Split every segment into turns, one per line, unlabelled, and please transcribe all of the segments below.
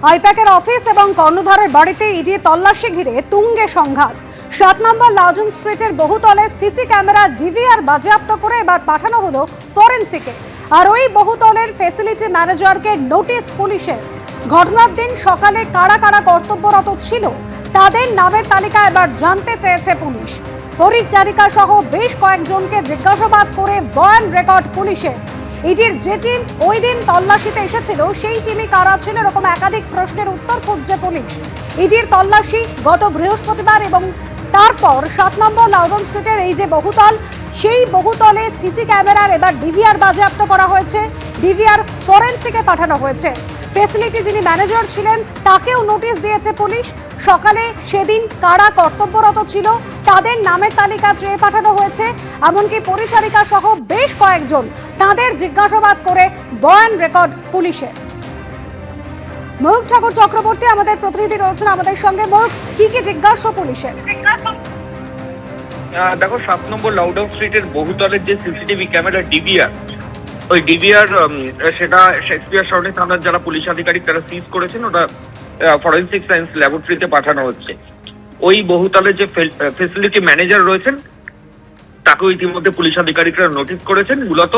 আইপ্যাকের office এবং কর্ণধারের বাড়িতে ED তল্লাশি ঘিরে তুঙ্গে সংঘাত। 7 নম্বর লাউডন স্ট্রিটের বহুতলে সিসি ক্যামেরা ডিভিআর বাজেয়াপ্ত করে এবার পাঠানো হলো ফরেনসিকে। আর ওই বহুতলের ফ্যাসিলিটি ম্যানেজারকে নোটিশ পুলিশের। ঘটনার দিন সকালে কারা কারা কর্তব্যরত ছিল তাদের নামের তালিকা এবার জানতে চেয়েছে পুলিশ। পরিচারিকা সহ বেশ কয়েকজনকে জিজ্ঞাসাবাদ করে বয়ান রেকর্ড পুলিশের। ইডির যে টিম ওই দিন তল্লাশিতে এসেছিল সেই টিমই কারা ছিল এরকম একাধিক প্রশ্নের উত্তর খুঁজছে পুলিশ। ইডির তল্লাশি গত বৃহস্পতিবার এবং তারপর 7 নম্বর লাউডন স্ট্রিটের এই যে বহুতল, সেই বহুতলে সিসি ক্যামেরার এবার ডিভিআর বাজেয়াপ্ত করা হয়েছে, ডিভিআর ফরেনসিকে পাঠানো হয়েছে। ফ্যাসিলিটি যিনি ম্যানেজার ছিলেন তাকেও নোটিশ দিয়েছে পুলিশ। সকালে সেদিন কারা কর্তব্যরত ছিল তাদের নামের তালিকা চেয়ে পাঠানো হয়েছে, এমনকি পরিচারিকা সহ বেশ কয়েকজন তাদের জিজ্ঞাসাবাদ করে বয়ান রেকর্ড পুলিশের। ময়ূক ঠাকুর চক্রবর্তী আমাদের প্রতিনিধি রয়েছেন আমাদের সঙ্গে। ময়ূক, কি কি জিজ্ঞাসা পুলিশের?
দেখো, 7 নম্বর লাউডন স্ট্রিটের বহুতলের যে সিসিটিভি ক্যামেরা ডিভিআর, ওই ডিভিআর সেটা শেক্সপিয়ার সরণি থানার যারা পুলিশ আধিকারিক তারা সিজ করেছেন, ওটা ফরেনসিক সায়েন্স ল্যাবরেটরিতে পাঠানো হচ্ছে। ওই বহুতলের যে ফ্যাসিলিটি ম্যানেজার রয়েছেন তাকেও ইতিমধ্যে পুলিশ আধিকারিকরা নোটিশ করেছেন। মূলত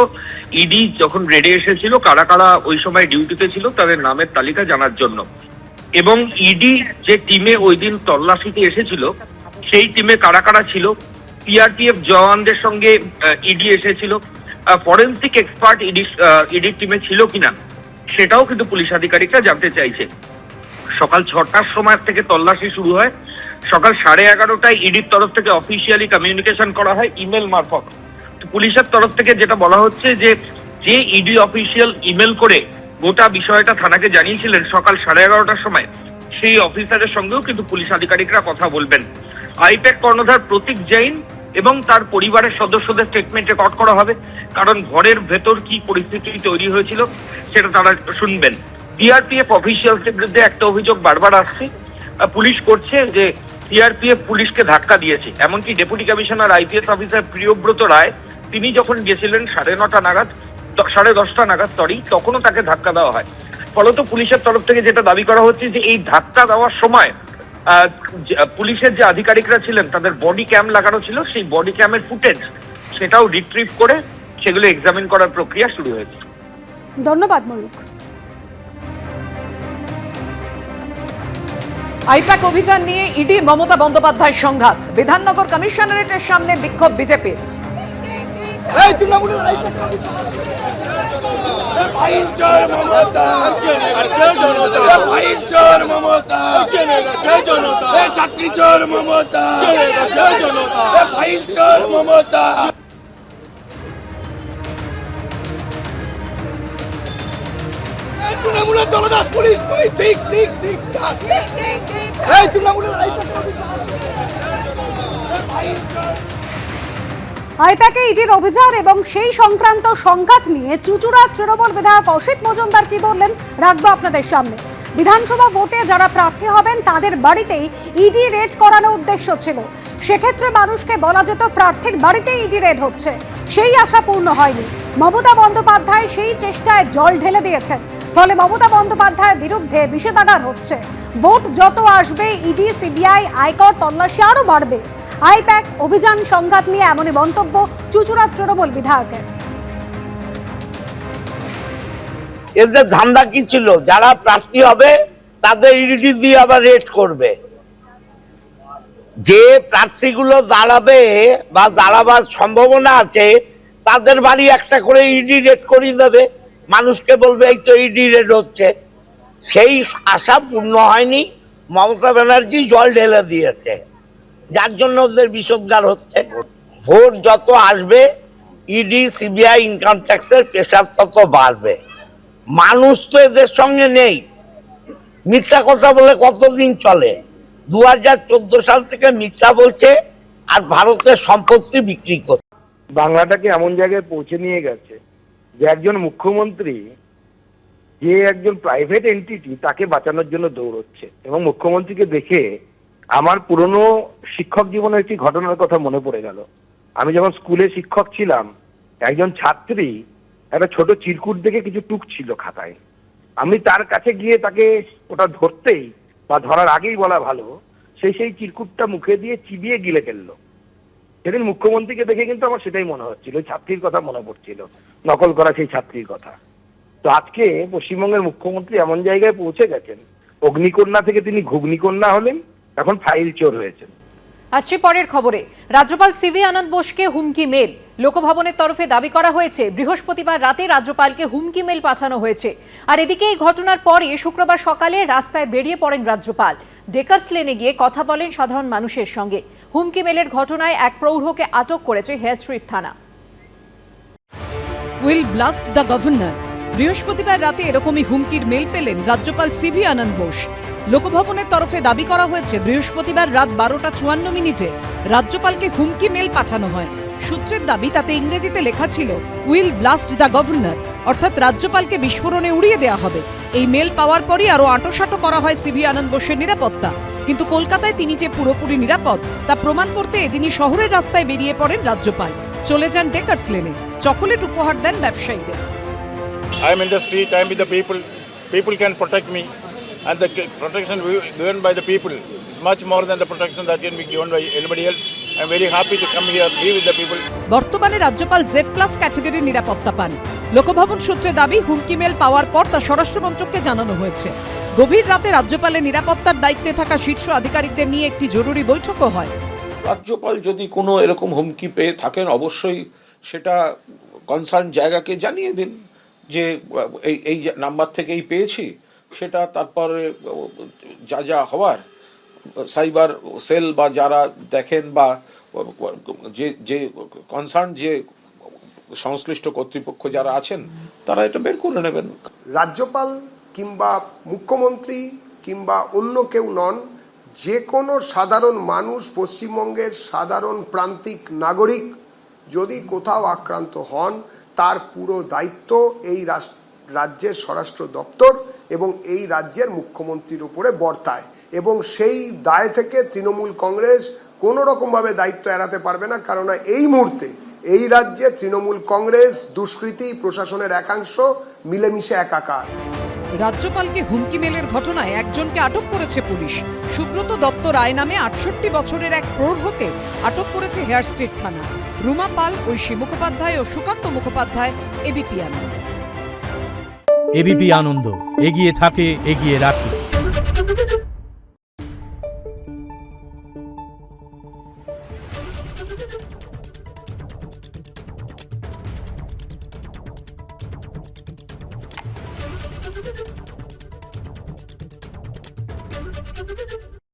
ইডি যখন রেডে এসেছিল কারা কারা ওই সময় ডিউটিতে ছিল তাদের নামের তালিকা জানার জন্য, এবং ইডি যে টিমে ওই দিন তল্লাশিতে এসেছিল সেই টিমে কারা কারা ছিল, সিআরপিএফ জওয়ানদের সঙ্গে ইডি এসেছিল, ফরেনসিক এক্সপার্ট ইডির টিমে ছিল কিনা সেটাও কিন্তু পুলিশ আধিকারিকরা জানতে চাইছে। সকাল 6টার সময় থেকে তল্লাশি শুরু হয়। সকাল 11:30টায় ইডির তরফ থেকে অফিসিয়ালি কমিউনিকেশন করা হয় ইমেল মারফত। পুলিশের তরফ থেকে যেটা বলা হচ্ছে যে ইডি অফিসিয়াল ইমেল করে গোটা বিষয়টা থানাকে জানিয়েছিলেন সকাল 11:30টার সময়, সেই অফিসারের সঙ্গেও কিন্তু পুলিশ আধিকারিকরা কথা বলবেন। আইপ্যাক কর্ণধার প্রতীক জৈন এবং তার পরিবারের সদস্যদের স্টেটমেন্ট রেকর্ড করা হবে, কারণ ঘরের ভেতর কি পরিস্থিতি তৈরি হয়েছিল সেটা তারা শুনবেন। সিআরপিএফ অফিসিয়ালসের বিরুদ্ধে একটা অভিযোগ বারবার আসছে, পুলিশ করছে যে সিআরপিএফ পুলিশকে ধাক্কা দিয়েছে। এমনকি deputy commissioner IPS officer Priyabrata Roy তিনি যখন গেছিলেন 10:30 নাগাদ তখনও তাকে ধাক্কা দেওয়া হয়। ফলত পুলিশের তরফ থেকে যেটা দাবি করা হচ্ছে যে এই ধাক্কা দেওয়ার সময় পুলিশের যে আধিকারিকরা ছিলেন তাদের বডি ক্যাম লাগানো ছিল, সেই বডি ক্যামের ফুটেজ সেটাও রিট্রিভ করে সেগুলো এক্সামিন করার প্রক্রিয়া শুরু হয়েছে।
ধন্যবাদ ময়ূক।
আইপ্যাক অভিযান নিয়ে ইডি মমতা বন্দ্যোপাধ্যায় সংঘাত। বিধাননগর কমিশনারেটের সামনে বিক্ষোভ বিজেপির।
তৃণমূলের দলদাস পুলিশ, তুমি দিক দিক দিক
আইপ্যাকে ইডির অভিযান এবং সেই সংক্রান্ত সংঘাত নিয়ে চুঁচুড়া তৃণমূল বিধায়ক অসিত মজুমদার কি বললেন রাখবো আপনাদের সামনে। বিধানসভা ভোটে যারা প্রার্থী হবেন তাদের বাড়িতেই ইডি রেড করানোর উদ্দেশ্য ছিল। সেক্ষেত্রে মানুষকে বলা যেত প্রার্থীর বাড়িতেই ইডি রেড হচ্ছে, সেই আশা পূর্ণ হয়নি। মমতা বন্দ্যোপাধ্যায় সেই চেষ্টায় জল ঢেলে দিয়েছেন, ফলে মমতা বন্দ্যোপাধ্যায়ের বিরুদ্ধে বিষেধাগার হচ্ছে। ভোট যত আসবে ইডি, সিবিআই, আয়কর তল্লাশি আরো বাড়বে। আইপ্যাক অভিযান সংঘাত নিয়ে এমনই মন্তব্য চুঁচুড়া তৃণমূল বিধায়কের।
এদের ধান্দা কি ছিল, যারা প্রার্থী হবে তাদের ইডি দিয়ে আবার রেড করবে। যে প্রার্থীগুলো দাঁড়াবে বা দাঁড়াবার সম্ভাবনা আছে তাদের বাড়ি একটা করে ইডি রেড করিয়ে দেবে, মানুষকে বলবে এই তো ইডি রেড হচ্ছে। সেই আশা পূর্ণ হয়নি, মমতা ব্যানার্জি জল ঢেলে দিয়েছে, যার জন্য ওদের বিষোদ্গার হচ্ছে। ভোট যত আসবে ইডি, সিবিআই, ইনকাম ট্যাক্সের প্রেশার তত বাড়বে। মানুষ তো এদের সঙ্গে নেই, মিথ্যা কথা বলে কতদিন চলে? 2014 সাল থেকে মিথ্যা বলছে আর ভারতের সম্পত্তি বিক্রি করছে।
বাংলাটাকে এমন জায়গায় পৌঁছে নিয়ে গেছে যে একজন মুখ্যমন্ত্রী যে একজন প্রাইভেট এন্টিটি তাকে বাঁচানোর জন্য দৌড়চ্ছে। এবং মুখ্যমন্ত্রীকে দেখে আমার পুরনো শিক্ষক জীবনের একটি ঘটনার কথা মনে পড়ে গেল। আমি যখন স্কুলে শিক্ষক ছিলাম, একজন ছাত্রী একটা ছোট চিরকুট দেখে কিছু টুক ছিল খাতায়, আমি তার কাছে গিয়ে তাকে ওটা ধরতেই বা ধরার আগেই বলা ভালো, সেই চিরকুটটা মুখে দিয়ে চিবিয়ে গিলে ফেললো। সেদিন মুখ্যমন্ত্রীকে দেখে কিন্তু আমার সেটাই মনে হচ্ছিল, ওই ছাত্রীর কথা মনে পড়ছিল, নকল করা সেই ছাত্রীর কথা। তো আজকে পশ্চিমবঙ্গের মুখ্যমন্ত্রী এমন জায়গায় পৌঁছে গেছেন, অগ্নিকন্যা থেকে তিনি ঘুগনিকন্যা হলেন, এখন ফাইল চোর হয়েছেন।
আসছে পরের খবরে। রাজ্যপাল সিভি আনন্দ বোসকে হুমকি মেল। লোকভবনের তরফে দাবি করা হয়েছে বৃহস্পতিবার রাতে রাজ্যপালকে হুমকি মেল পাঠানো হয়েছে। আর এদিকে এই ঘটনার পরে শুক্রবার সকালে রাস্তায় বেরিয়ে পড়েন রাজ্যপাল। ডেকার্স লেনে গিয়ে কথা বলেন সাধারণ মানুষের সঙ্গে। হুমকি মেলের ঘটনায় এক প্রৌঢ়কে আটক করেছে হেয়ার স্ট্রিট থানা। Will blast the governor. বৃহস্পতিবার রাতে এরকমই হুমকির মেল পেলেন রাজ্যপাল সিভি আনন্দ বোস। লোকভবনের তরফে দাবি করা হয়েছে বৃহস্পতিবার রাত 12:54 রাজ্যপালকে হুমকি মেল পাঠানো হয়। সূত্রের দাবি তাতে ইংরেজিতে লেখা ছিল উইল ব্লাস্ট দ্য গভর্নর, অর্থাৎ রাজ্যপালকে বিস্ফোরণে উড়িয়ে দেওয়া হবে। এই মেল পাওয়ার পরই আরও আঁটোসাঁটো করা হয় সিভি আনন্দ বোসের নিরাপত্তা। কিন্তু কলকাতায় তিনি যে পুরোপুরি নিরাপদ তা প্রমাণ করতে এদিনই শহরের রাস্তায় বেরিয়ে পড়েন রাজ্যপাল। চলে যান ডেকার্স লেনে, চকোলেট উপহার দেন ব্যবসায়ীদের।
I am in the street, I am with the people. People can protect me, and the protection given by the people is much more than the protection that can be given by anybody else. I am very happy to come here, be with the people.
বর্তমানে রাজ্যপাল Z+ ক্যাটাগরির নিরাপত্তা পান। লোকভবন সূত্রে দাবি হুমকি mail পাওয়ার পর তা স্বরাষ্ট্রমন্ত্রককে জানানো হয়েছে। গভীর রাতে রাজ্যপালের নিরাপত্তার দায়িত্বে থাকা শীর্ষ আধিকারিকদের নিয়ে একটি জরুরি বৈঠকও হয়।
রাজ্যপাল যদি কোনো এরকম হুমকি পেয়ে থাকেন অবশ্যই সেটা কনসার্ন জায়গাকে জানিয়ে দিন যে এই নাম্বার থেকেই পেয়েছি, সেটা তারপরে যা যা হওয়ার সাইবার সেল বা যারা দেখেন বা যে কনসার্ন যে সংশ্লিষ্ট কর্তৃপক্ষ যারা আছেন তারা এটা বের করে নেবেন।
রাজ্যপাল কিংবা মুখ্যমন্ত্রী কিংবা অন্য কেউ নন, যে কোনো সাধারণ মানুষ, পশ্চিমবঙ্গের সাধারণ প্রান্তিক নাগরিক যদি কোথাও আক্রান্ত হন তার পুরো দায়িত্ব এই রাজ্যের স্বরাষ্ট্র দপ্তর এবং এই রাজ্যের মুখ্যমন্ত্রীর উপরে বর্তায়, এবং সেই দায় থেকে তৃণমূল কংগ্রেস কোনো রকমভাবে দায়িত্ব এড়াতে পারবে না। কারণ এই মুহূর্তে এই রাজ্যে তৃণমূল কংগ্রেস, দুষ্কৃতী, প্রশাসনের একাংশ মিলেমিশে একাকার।
রাজ্যপালকে হুমকি মেলের ঘটনায় একজনকে আটক করেছে পুলিশ। সুব্রত দত্ত রায় নামে 68 বছরের এক প্রৌঢ়কে আটক করেছে হেয়ার স্ট্রিট থানা। রুমা পাল, ঐশী মুখোপাধ্যায় ও সুকান্ত মুখোপাধ্যায়, এবিপি আনন্দ।
এবিপি আনন্দ, এগিয়ে থাকে, এগিয়ে রাখে।